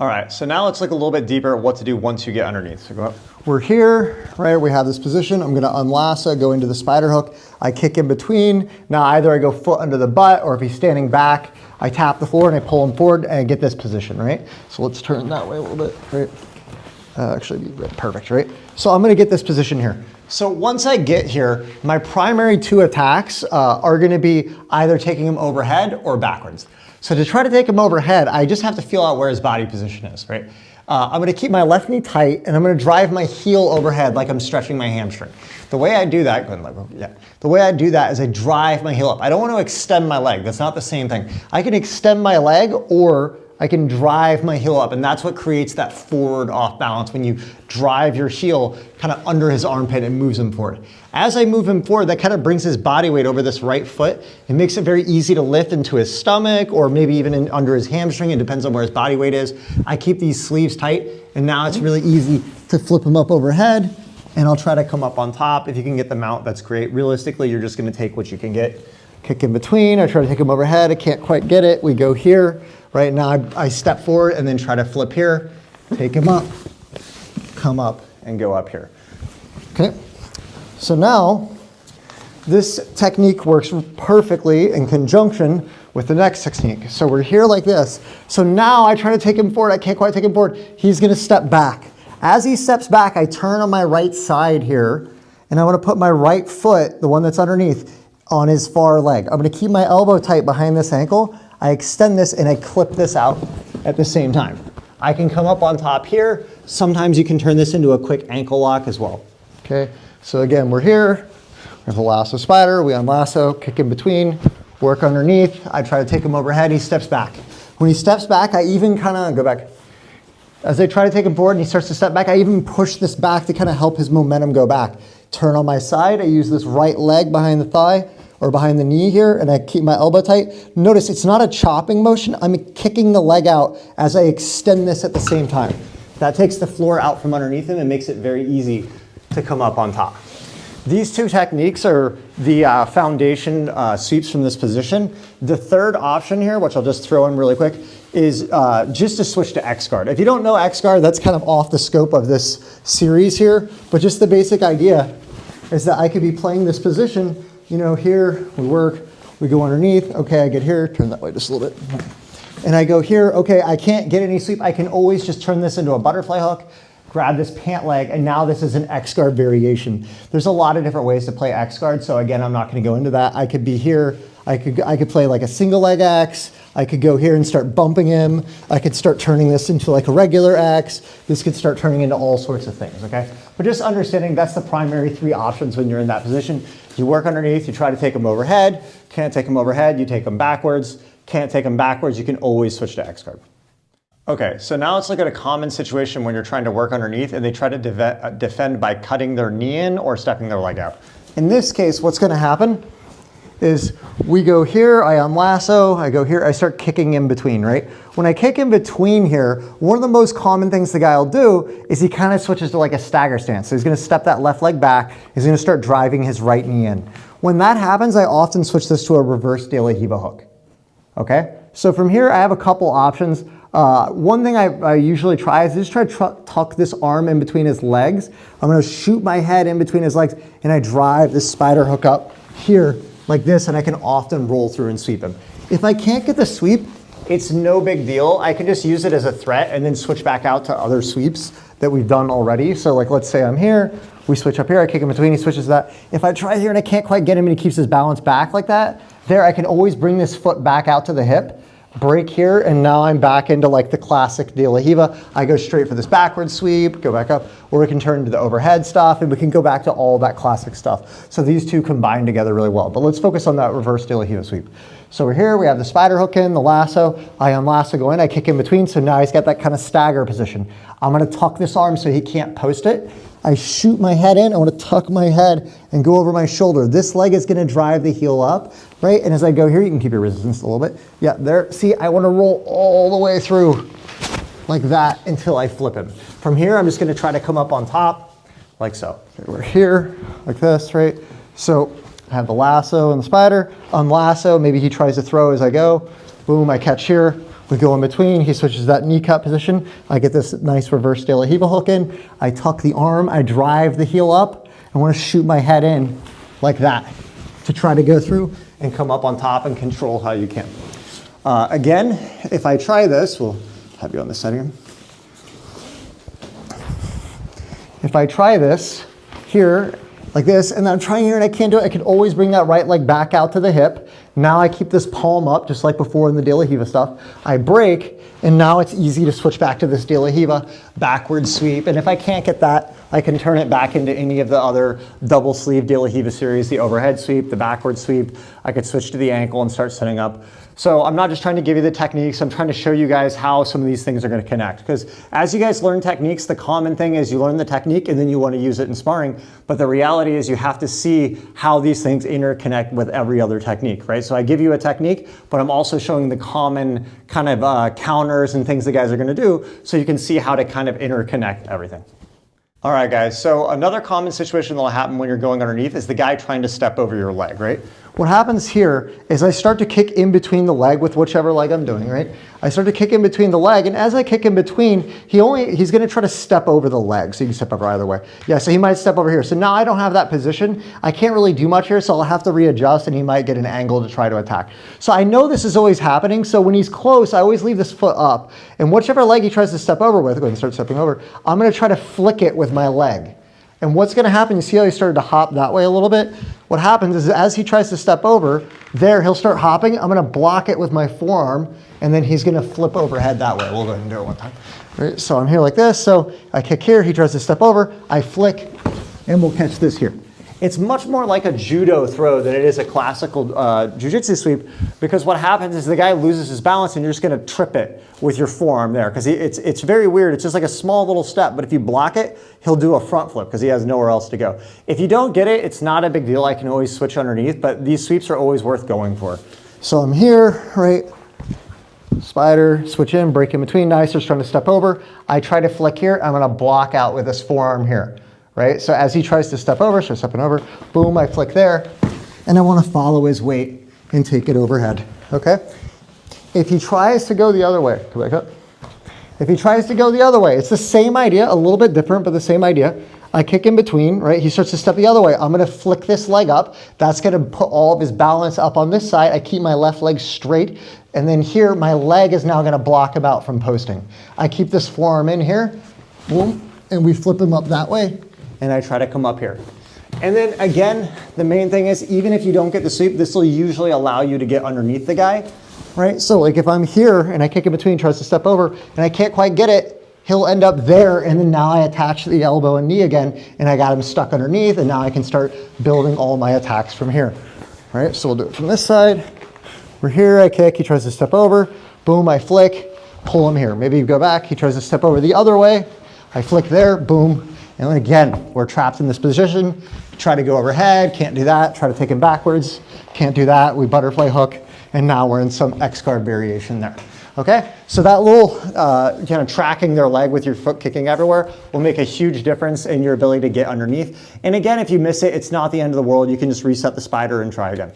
All right, so now let's look a little bit deeper at what to do once you get underneath. So go up. We're here, right? We have this position. I'm gonna unlasso, go into the spider hook. I kick in between. Now either I go foot under the butt, or if he's standing back, I tap the floor and I pull him forward and I get this position, right? So let's turn that way a little bit, right? Actually be perfect, right? So I'm gonna get this position here. So once I get here, my primary two attacks are gonna be either taking him overhead or backwards. So to try to take him overhead, I just have to feel out where his body position is, right? I'm gonna keep my left knee tight and I'm gonna drive my heel overhead like I'm stretching my hamstring. The way I do that, the way I do that is I drive my heel up. I don't want to extend my leg. That's not the same thing. I can extend my leg or I can drive my heel up, and that's what creates that forward off balance when you drive your heel kind of under his armpit and moves him forward. As I move him forward, that kind of brings his body weight over this right foot. It makes it very easy to lift into his stomach or maybe even under his hamstring. It depends on where his body weight is. I keep these sleeves tight, and now it's really easy to flip him up overhead, and I'll try to come up on top. If you can get the mount, that's great. Realistically, you're just gonna take what you can get. Kick in between, I try to take him overhead, I can't quite get it. We go here. Right now I step forward and then try to flip here, take him up, come up, and go up here. Okay, so now this technique works perfectly in conjunction with the next technique. So we're here like this. So now I try to take him forward, I can't quite take him forward. He's gonna step back. As he steps back, I turn on my right side here, and I wanna put my right foot, the one that's underneath, on his far leg. I'm gonna keep my elbow tight behind this ankle. I extend this and I clip this out at the same time. I can come up on top here. Sometimes you can turn this into a quick ankle lock as well. Okay, so again, we're here. We have the lasso spider, we unlasso, kick in between, work underneath. I try to take him overhead, he steps back. When he steps back, I even kind of go back. As I try to take him forward and he starts to step back, I even push this back to kind of help his momentum go back. Turn on my side, I use this right leg behind the thigh, or behind the knee here, and I keep my elbow tight. Notice it's not a chopping motion, I'm kicking the leg out as I extend this at the same time. That takes the floor out from underneath him and makes it very easy to come up on top. These two techniques are the foundation sweeps from this position. The third option here, which I'll just throw in really quick, is just to switch to X guard. If you don't know X guard, that's kind of off the scope of this series here, but just the basic idea is that I could be playing this position. You know, here we work, we go underneath. Okay, I get here, turn that way just a little bit. And I go here, okay, I can't get any sweep. I can always just turn this into a butterfly hook, grab this pant leg, and now this is an X guard variation. There's a lot of different ways to play X guard, so again, I'm not gonna go into that. I could be here, I could play like a single leg X. I could go here and start bumping him. I could start turning this into like a regular X. This could start turning into all sorts of things, okay? But just understanding that's the primary three options when you're in that position. You work underneath, you try to take them overhead. Can't take them overhead, you take them backwards. Can't take them backwards, you can always switch to X guard. Okay, so now let's look at a common situation when you're trying to work underneath and they try to defend by cutting their knee in or stepping their leg out. In this case, what's gonna happen is we go here, I unlasso, I go here, I start kicking in between, right? When I kick in between here, one of the most common things the guy will do is he kind of switches to like a stagger stance. So he's gonna step that left leg back, he's gonna start driving his right knee in. When that happens, I often switch this to a reverse De La Riva hook, okay? So from here, I have a couple options. One thing I usually try is just try to tuck this arm in between his legs. I'm gonna shoot my head in between his legs and I drive this spider hook up here like this, and I can often roll through and sweep him. If I can't get the sweep, it's no big deal. I can just use it as a threat and then switch back out to other sweeps that we've done already. So like, let's say I'm here, we switch up here, I kick in between, he switches to that. If I try here and I can't quite get him and he keeps his balance back like that, there I can always bring this foot back out to the hip, break here, and now I'm back into like the classic De La Riva. I go straight for this backward sweep, go back up, or we can turn to the overhead stuff, and we can go back to all that classic stuff. So these two combine together really well. But let's focus on that reverse De La Riva sweep. So we're here, we have the spider hook in, the lasso, I unlasso, go in, I kick in between, so now he's got that kind of stagger position. I'm gonna tuck this arm so he can't post it. I shoot my head in, I wanna tuck my head and go over my shoulder. This leg is gonna drive the heel up, right? And as I go here, you can keep your resistance a little bit. Yeah, there, see, I wanna roll all the way through like that until I flip him. From here, I'm just gonna try to come up on top, like so. Okay, we're here, like this, right? So I have the lasso and the spider, unlasso, maybe he tries to throw as I go. Boom, I catch here, We go in between, he switches that knee cut position. I get this nice reverse De La Riva hook in. I tuck the arm, I drive the heel up. I want to shoot my head in like that to try to go through and come up on top and control how you can. Again, if I try this, we'll have you on this side here. If I try this here, like this, and I'm trying here and I can't do it, I can always bring that right leg back out to the hip. Now I keep this palm up, just like before in the De La Riva stuff. I break, and now it's easy to switch back to this De La Riva backward sweep. And if I can't get that, I can turn it back into any of the other double sleeve De La Riva series, the overhead sweep, the backward sweep. I could switch to the ankle and start setting up. So I'm not just trying to give you the techniques, I'm trying to show you guys how some of these things are going to connect. Because as you guys learn techniques, the common thing is you learn the technique and then you want to use it in sparring. But the reality is you have to see how these things interconnect with every other technique, right? So I give you a technique, but I'm also showing the common kind of counters and things the guys are going to do so you can see how to kind of interconnect everything. All right, guys, so another common situation that will happen when you're going underneath is the guy trying to step over your leg, right? What happens here is I start to kick in between the leg with whichever leg I'm doing, right? I start to kick in between the leg, and as I kick in between, he's gonna try to step over the leg, so you can step over either way. Yeah, so he might step over here. So now I don't have that position. I can't really do much here, so I'll have to readjust, and he might get an angle to try to attack. So I know this is always happening, so when he's close, I always leave this foot up, and whichever leg he tries to step over with, go ahead and start stepping over, I'm gonna try to flick it with my leg. And what's going to happen, you see how he started to hop that way a little bit? What happens is as he tries to step over, there he'll start hopping. I'm going to block it with my forearm, and then he's going to flip overhead that way. We'll go ahead and do it one time. Right, so I'm here like this. So I kick here, he tries to step over, I flick, and we'll catch this here. It's much more like a judo throw than it is a classical jiu-jitsu sweep, because what happens is the guy loses his balance and you're just going to trip it with your forearm there, because it's very weird. It's just like a small little step, but if you block it, he'll do a front flip because he has nowhere else to go. If you don't get it, it's not a big deal. I can always switch underneath, but these sweeps are always worth going for. So I'm here, right? Spider, switch in, break in between. Now he's just trying to step over. I try to flick here. I'm going to block out with this forearm here. Right? So as he tries to step over, so stepping over, boom, I flick there, and I want to follow his weight and take it overhead, okay? If he tries to go the other way, come back up. If he tries to go the other way, it's the same idea, a little bit different, but the same idea. I kick in between, right? He starts to step the other way. I'm going to flick this leg up. That's going to put all of his balance up on this side. I keep my left leg straight, and then here, my leg is now going to block him out from posting. I keep this forearm in here, boom, and we flip him up that way. And I try to come up here. And then again, the main thing is, even if you don't get the sweep, this will usually allow you to get underneath the guy, right? So like if I'm here and I kick in between, tries to step over, and I can't quite get it, he'll end up there, and then now I attach the elbow and knee again, and I got him stuck underneath, and now I can start building all my attacks from here, right? So we'll do it from this side. We're here, I kick, he tries to step over, boom, I flick, pull him here. Maybe you go back, he tries to step over the other way, I flick there, boom. And again, we're trapped in this position, try to go overhead, can't do that, try to take him backwards, can't do that, we butterfly hook, and now we're in some X guard variation there. Okay, so that little kind of tracking their leg with your foot kicking everywhere will make a huge difference in your ability to get underneath. And again, if you miss it, it's not the end of the world. You can just reset the spider and try again.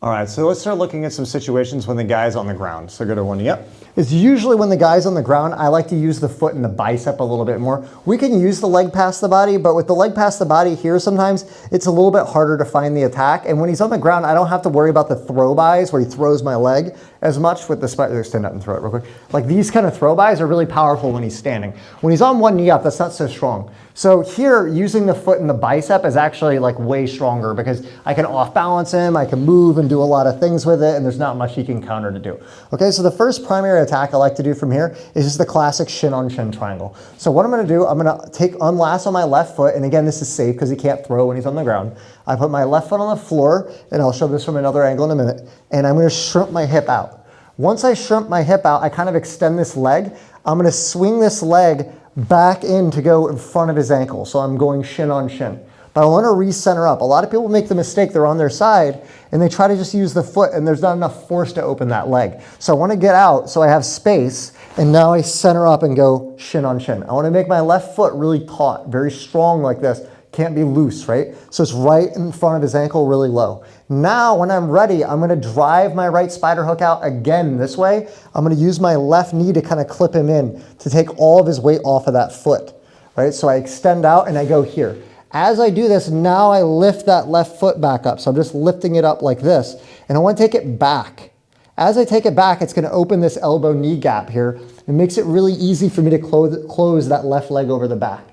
All right, so let's start looking at some situations when the guy's on the ground. So go to one, yep. It's usually when the guy's on the ground, I like to use the foot and the bicep a little bit more. We can use the leg past the body, but with the leg past the body here sometimes, it's a little bit harder to find the attack. And when he's on the ground, I don't have to worry about the throw bys where he throws my leg as much with the spider. Stand up and throw it real quick. Like these kind of throw bys are really powerful when he's standing. When he's on one knee up, that's not so strong. So here, using the foot and the bicep is actually like way stronger because I can off balance him, I can move and do a lot of things with it, and there's not much he can counter to do. Okay, so the first primary attack I like to do from here is just the classic shin on shin triangle. So what I'm gonna do, I'm gonna unlasso on my left foot, and again, this is safe because he can't throw when he's on the ground. I put my left foot on the floor, and I'll show this from another angle in a minute, and I'm gonna shrimp my hip out. Once I shrimp my hip out, I kind of extend this leg. I'm gonna swing this leg back in to go in front of his ankle. So I'm going shin on shin. But I want to recenter up. A lot of people make the mistake, they're on their side, and they try to just use the foot, and there's not enough force to open that leg. So I want to get out so I have space, and now I center up and go shin on shin. I want to make my left foot really taut, very strong like this. Can't be loose, right? So it's right in front of his ankle, really low. Now, when I'm ready, I'm gonna drive my right spider hook out again this way. I'm gonna use my left knee to kind of clip him in to take all of his weight off of that foot, right? So I extend out and I go here. As I do this, now I lift that left foot back up. So I'm just lifting it up like this, and I wanna take it back. As I take it back, it's gonna open this elbow knee gap here. It makes it really easy for me to close that left leg over the back.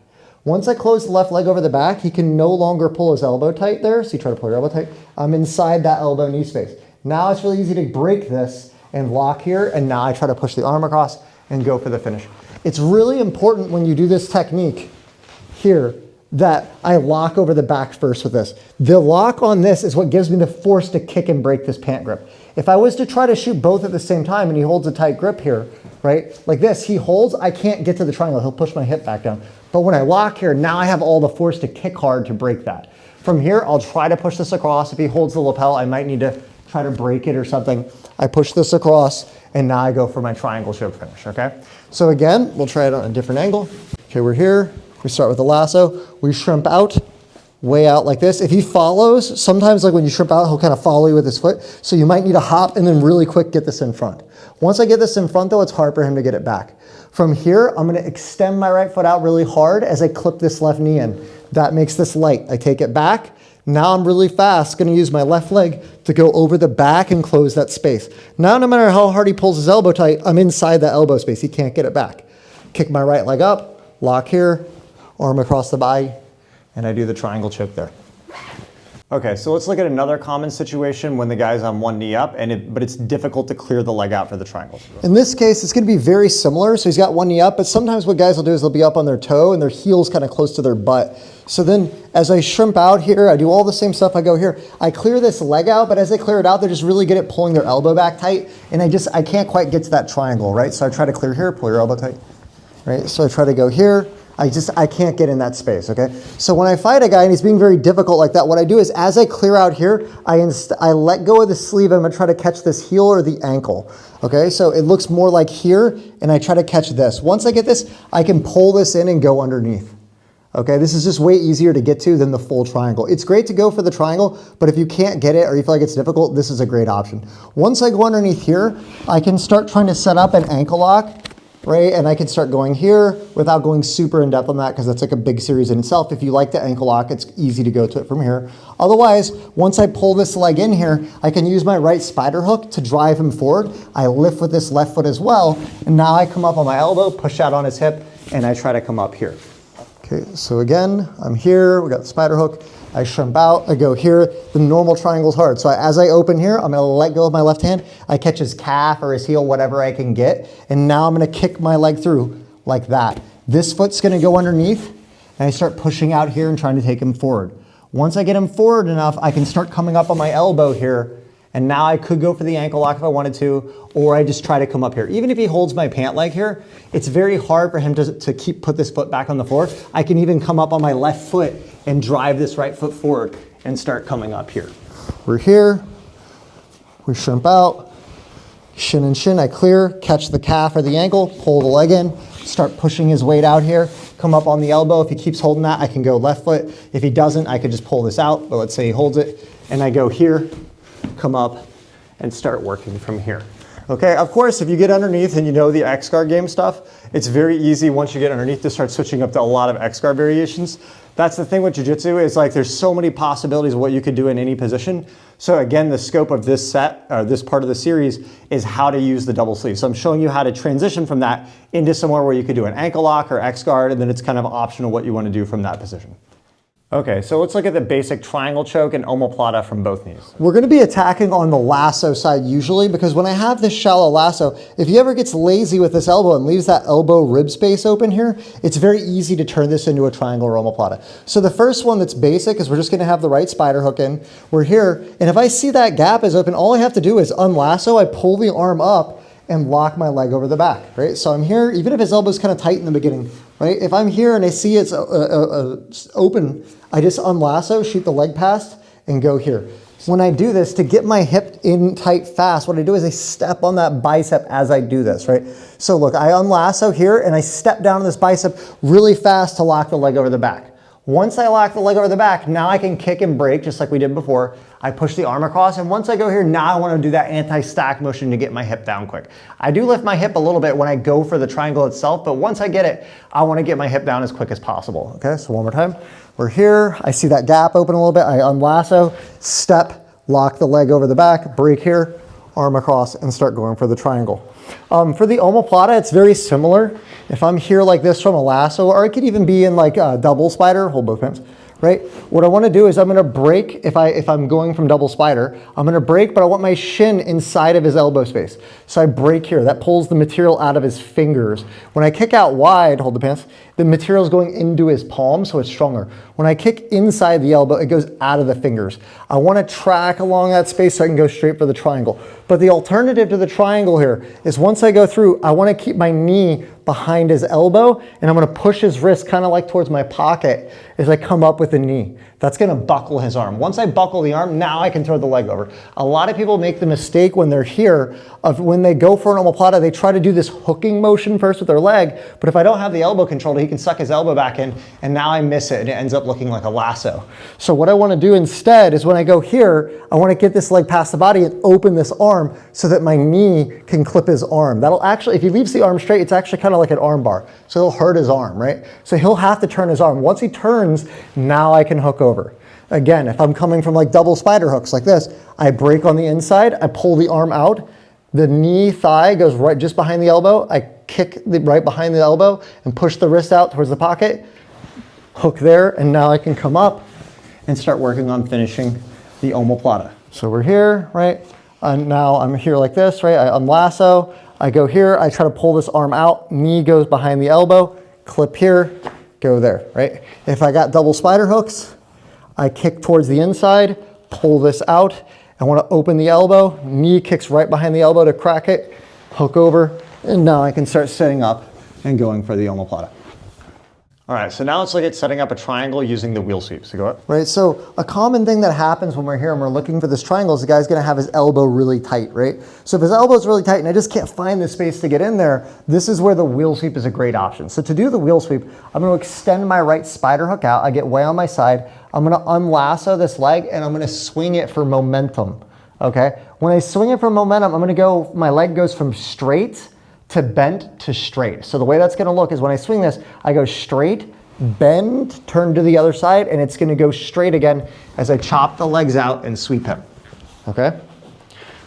Once I close the left leg over the back, he can no longer pull his elbow tight there. So you try to pull your elbow tight. I'm inside that elbow knee space. Now it's really easy to break this and lock here. And now I try to push the arm across and go for the finish. It's really important when you do this technique here that I lock over the back first with this. The lock on this is what gives me the force to kick and break this pant grip. If I was to try to shoot both at the same time and he holds a tight grip here, right, like this, he holds, I can't get to the triangle. He'll push my hip back down. But when I lock here, now I have all the force to kick hard to break that. From here, I'll try to push this across. If he holds the lapel, I might need to try to break it or something. I push this across, and now I go for my triangle choke finish, okay? So again, we'll try it on a different angle. Okay, we're here. We start with the lasso. We shrimp out, way out like this. If he follows, sometimes like when you shrimp out, he'll kind of follow you with his foot. So you might need to hop and then really quick get this in front. Once I get this in front though, it's hard for him to get it back. From here, I'm gonna extend my right foot out really hard as I clip this left knee in. That makes this light. I take it back. Now I'm really fast, gonna use my left leg to go over the back and close that space. Now, no matter how hard he pulls his elbow tight, I'm inside that elbow space. He can't get it back. Kick my right leg up, lock here, arm across the body, and I do the triangle choke there. Okay, so let's look at another common situation when the guy's on one knee up, but it's difficult to clear the leg out for the triangles. In this case, it's gonna be very similar. So he's got one knee up, but sometimes what guys will do is they'll be up on their toe and their heel's kind of close to their butt. So then as I shrimp out here, I do all the same stuff. I go here, I clear this leg out, but as I clear it out, they're just really good at pulling their elbow back tight. And I can't quite get to that triangle, right? So I try to clear here, pull your elbow tight, right? So I try to go here. I can't get in that space, okay? So when I fight a guy and he's being very difficult like that, what I do is as I clear out here, I let go of the sleeve. I'm gonna try to catch this heel or the ankle, okay? So it looks more like here, and I try to catch this. Once I get this, I can pull this in and go underneath, okay? This is just way easier to get to than the full triangle. It's great to go for the triangle, but if you can't get it or you feel like it's difficult, this is a great option. Once I go underneath here, I can start trying to set up an ankle lock, right? And I can start going here without going super in depth on that because that's like a big series in itself. If you like the ankle lock, it's easy to go to it from here. Otherwise, once I pull this leg in here, I can use my right spider hook to drive him forward. I lift with this left foot as well. And now I come up on my elbow, push out on his hip, and I try to come up here. Okay, so again, I'm here, we got the spider hook. I shrimp out, I go here. The normal triangle's hard. So as I open here, I'm gonna let go of my left hand. I catch his calf or his heel, whatever I can get. And now I'm gonna kick my leg through like that. This foot's gonna go underneath, and I start pushing out here and trying to take him forward. Once I get him forward enough, I can start coming up on my elbow here. And now I could go for the ankle lock if I wanted to, or I just try to come up here. Even if he holds my pant leg here, it's very hard for him to put this foot back on the floor. I can even come up on my left foot and drive this right foot forward and start coming up here. We're here, we shrimp out, shin and shin, I clear, catch the calf or the ankle, pull the leg in, start pushing his weight out here, come up on the elbow. If he keeps holding that, I can go left foot. If he doesn't, I could just pull this out, but let's say he holds it, and I go here, come up, and start working from here. Okay, of course, if you get underneath and you know the X-guard game stuff, it's very easy once you get underneath to start switching up to a lot of X-guard variations. That's the thing with jiu-jitsu is like there's so many possibilities of what you could do in any position. So again, the scope of this set, or this part of the series, is how to use the double sleeve. So I'm showing you how to transition from that into somewhere where you could do an ankle lock or X-guard, and then it's kind of optional what you want to do from that position. Okay, so let's look at the basic triangle choke and omoplata from both knees. We're gonna be attacking on the lasso side usually because when I have this shallow lasso, if he ever gets lazy with this elbow and leaves that elbow rib space open here, it's very easy to turn this into a triangle or omoplata. So the first one that's basic is we're just gonna have the right spider hook in. We're here, and if I see that gap is open, all I have to do is unlasso, I pull the arm up and lock my leg over the back, right? So I'm here, even if his elbow's kind of tight in the beginning, right? If I'm here and I see it's open, I just unlasso, shoot the leg past, and go here. When I do this, to get my hip in tight fast, what I do is I step on that bicep as I do this, right? So look, I unlasso here and I step down on this bicep really fast to lock the leg over the back. Once I lock the leg over the back, now I can kick and break just like we did before. I push the arm across, and once I go here, now I want to do that anti-stack motion to get my hip down quick. I do lift my hip a little bit when I go for the triangle itself, but once I get it, I want to get my hip down as quick as possible. Okay, so one more time. We're here, I see that gap open a little bit, I unlasso, step, lock the leg over the back, break here, arm across, and start going for the triangle. For the omoplata, it's very similar. If I'm here like this from a lasso, or it could even be in like a double spider, hold both hands, right? What I want to do is I'm going to break, if I'm going from double spider, I'm going to break, but I want my shin inside of his elbow space. So I break here. That pulls the material out of his fingers. When I kick out wide, hold the pants, the material is going into his palm, so it's stronger. When I kick inside the elbow, it goes out of the fingers. I want to track along that space so I can go straight for the triangle. But the alternative to the triangle here is once I go through, I want to keep my knee behind his elbow, and I'm going to push his wrist kind of like towards my pocket as I come up with the knee. That's going to buckle his arm. Once I buckle the arm, now I can throw the leg over. A lot of people make the mistake when they're here of when they go for an omoplata, they try to do this hooking motion first with their leg, but if I don't have the elbow controlled, he can suck his elbow back in, and now I miss it, and it ends up looking like a lasso. So what I want to do instead is when I go here, I want to get this leg past the body and open this arm so that my knee can clip his arm. That'll actually, if he leaves the arm straight, it's actually kind of like an arm bar. So it'll hurt his arm, right? So he'll have to turn his arm. Once he turns, now I can hook over. Again, if I'm coming from like double spider hooks like this, I break on the inside, I pull the arm out, the knee thigh goes right just behind the elbow, I kick right behind the elbow and push the wrist out towards the pocket, hook there, and now I can come up and start working on finishing the omoplata. So we're here, right? And now I'm here like this, right? I unlasso, I go here, I try to pull this arm out, knee goes behind the elbow, clip here, go there, right? If I got double spider hooks, I kick towards the inside, pull this out. I want to open the elbow, knee kicks right behind the elbow to crack it, hook over, and now I can start setting up and going for the omoplata. All right, so now let's look at setting up a triangle using the wheel sweep. So go ahead. Right, so a common thing that happens when we're here and we're looking for this triangle is the guy's gonna have his elbow really tight, right? So if his elbow's really tight and I just can't find the space to get in there, this is where the wheel sweep is a great option. So to do the wheel sweep, I'm gonna extend my right spider hook out, I get way on my side, I'm gonna unlasso this leg and I'm gonna swing it for momentum, okay? When I swing it for momentum, I'm gonna go, my leg goes from straight to bent to straight. So the way that's gonna look is when I swing this, I go straight, bend, turn to the other side, and it's gonna go straight again as I chop the legs out and sweep him, okay?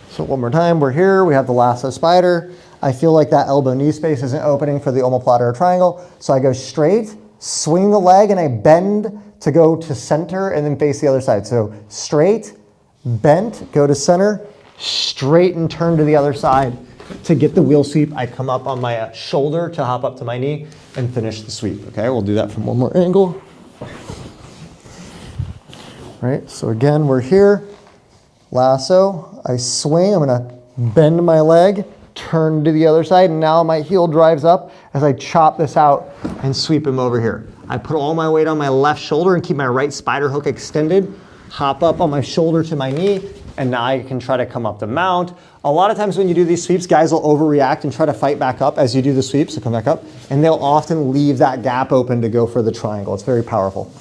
So one more time, we're here, we have the lasso spider. I feel like that elbow knee space isn't opening for the omoplata or triangle, so I go straight, swing the leg, and I bend to go to center and then face the other side. So straight, bent, go to center, straight and turn to the other side. To get the wheel sweep, I come up on my shoulder to hop up to my knee and finish the sweep. Okay, we'll do that from one more angle. Right, so again, we're here. Lasso, I swing, I'm gonna bend my leg, turn to the other side, and now my heel drives up as I chop this out and sweep him over here. I put all my weight on my left shoulder and keep my right spider hook extended, hop up on my shoulder to my knee, and now I can try to come up to mount. A lot of times when you do these sweeps, guys will overreact and try to fight back up as you do the sweeps, so come back up, and they'll often leave that gap open to go for the triangle. It's very powerful.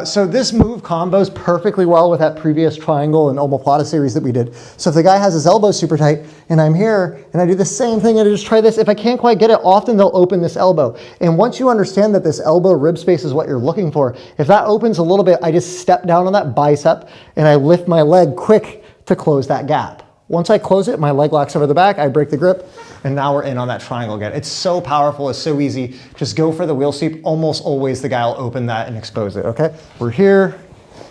So this move combos perfectly well with that previous triangle and omoplata series that we did. So if the guy has his elbow super tight and I'm here and I do the same thing and I just try this, if I can't quite get it, often they'll open this elbow. And once you understand that this elbow rib space is what you're looking for, if that opens a little bit, I just step down on that bicep and I lift my leg quick to close that gap. Once I close it, my leg locks over the back, I break the grip, and now we're in on that triangle again. It's so powerful, it's so easy. Just go for the wheel sweep. Almost always the guy will open that and expose it, okay? We're here,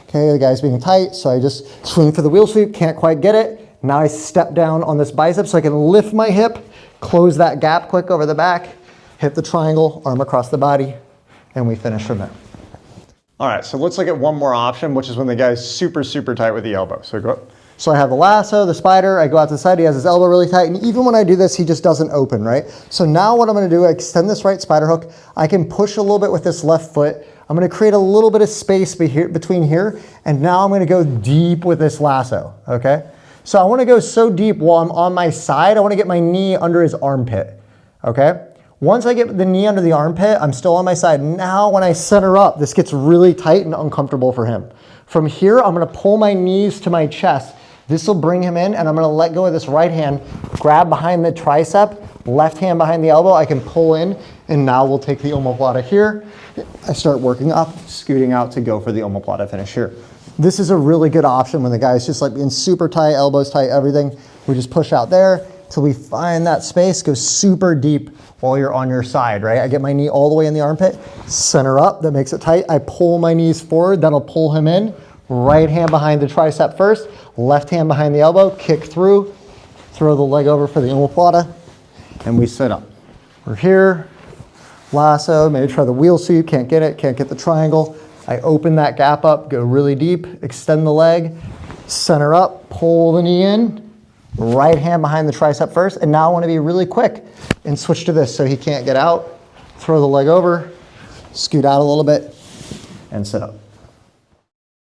okay, the guy's being tight, so I just swing for the wheel sweep, can't quite get it. Now I step down on this bicep so I can lift my hip, close that gap quick over the back, hit the triangle, arm across the body, and we finish from there. All right, so let's look at one more option, which is when the guy's super, super tight with the elbow. So go up. So I have the lasso, the spider, I go out to the side, he has his elbow really tight, and even when I do this, he just doesn't open, right? So now what I'm gonna do, I extend this right spider hook, I can push a little bit with this left foot, I'm gonna create a little bit of space between here, and now I'm gonna go deep with this lasso, okay? So I wanna go so deep while I'm on my side, I wanna get my knee under his armpit, okay? Once I get the knee under the armpit, I'm still on my side. Now when I center up, this gets really tight and uncomfortable for him. From here, I'm gonna pull my knees to my chest. This will bring him in, and I'm gonna let go of this right hand, grab behind the tricep, left hand behind the elbow. I can pull in, and now we'll take the omoplata here. I start working up, scooting out to go for the omoplata finish here. This is a really good option when the guy's just like being super tight, elbows tight, everything. We just push out there till we find that space, go super deep while you're on your side, right? I get my knee all the way in the armpit, center up, that makes it tight. I pull my knees forward, that'll pull him in. Right hand behind the tricep first, left hand behind the elbow, kick through, throw the leg over for the omoplata, and we sit up. We're here, lasso, maybe try the wheel sweep, can't get the triangle. I open that gap up, go really deep, extend the leg, center up, pull the knee in, right hand behind the tricep first, and now I want to be really quick and switch to this so he can't get out. Throw the leg over, scoot out a little bit, and sit up.